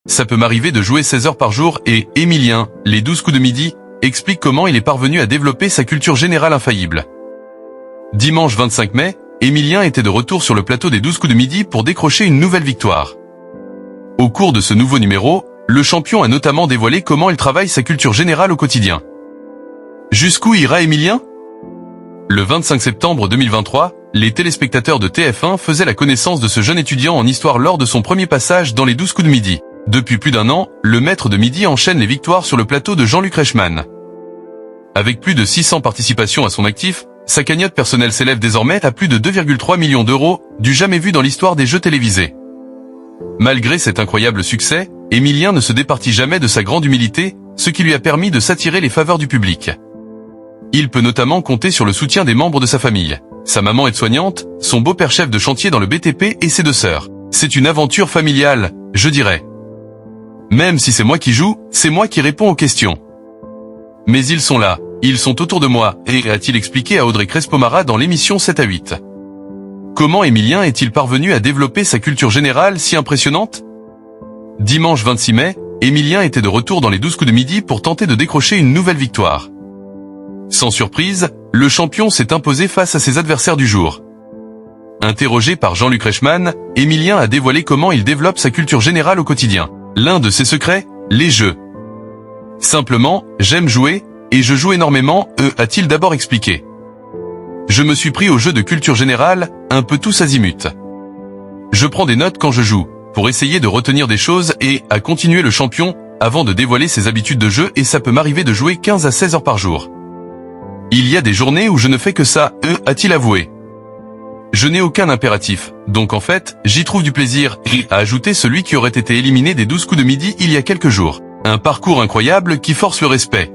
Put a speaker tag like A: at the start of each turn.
A: Ça peut m'arriver de jouer 16 heures par jour et Emilien, les 12 coups de midi, explique comment il est parvenu à développer sa culture générale infaillible. Dimanche 25 mai, Emilien était de retour sur le plateau des 12 coups de midi pour décrocher une nouvelle victoire. Au cours de ce nouveau numéro, le champion a notamment dévoilé comment il travaille sa culture générale au quotidien. Jusqu'où ira Emilien ? Le 25 septembre 2023, les téléspectateurs de TF1 faisaient la connaissance de ce jeune étudiant en histoire lors de son premier passage dans les 12 coups de midi. Depuis plus d'un an, le maître de midi enchaîne les victoires sur le plateau de Jean-Luc Reichmann. Avec plus de 600 participations à son actif, sa cagnotte personnelle s'élève désormais à plus de 2,3 millions d'euros, du jamais vu dans l'histoire des jeux télévisés. Malgré cet incroyable succès, Emilien ne se départit jamais de sa grande humilité, ce qui lui a permis de s'attirer les faveurs du public. Il peut notamment compter sur le soutien des membres de sa famille. Sa maman aide-soignante, son beau-père chef de chantier dans le BTP et ses deux sœurs. C'est une aventure familiale, je dirais. Même si c'est moi qui joue, c'est moi qui réponds aux questions. Mais ils sont là, ils sont autour de moi, et a-t-il expliqué à Audrey Crespo-Mara dans l'émission 7 à 8. Comment Emilien est-il parvenu à développer sa culture générale si impressionnante ? Dimanche 26 mai, Emilien était de retour dans les 12 coups de midi pour tenter de décrocher une nouvelle victoire. Sans surprise, le champion s'est imposé face à ses adversaires du jour. Interrogé par Jean-Luc Reichmann, Emilien a dévoilé comment il développe sa culture générale au quotidien. L'un de ses secrets, les jeux. Simplement, j'aime jouer, et je joue énormément, a-t-il d'abord expliqué. Je me suis pris au jeu de culture générale, un peu tous azimuts. Je prends des notes quand je joue, pour essayer de retenir des choses et, à continuer le champion, avant de dévoiler ses habitudes de jeu et ça peut m'arriver de jouer 15 à 16 heures par jour. Il y a des journées où je ne fais que ça, a-t-il avoué. Je n'ai aucun impératif, donc en fait, j'y trouve du plaisir, a ajouté celui qui aurait été éliminé des 12 coups de midi il y a quelques jours. Un parcours incroyable qui force le respect.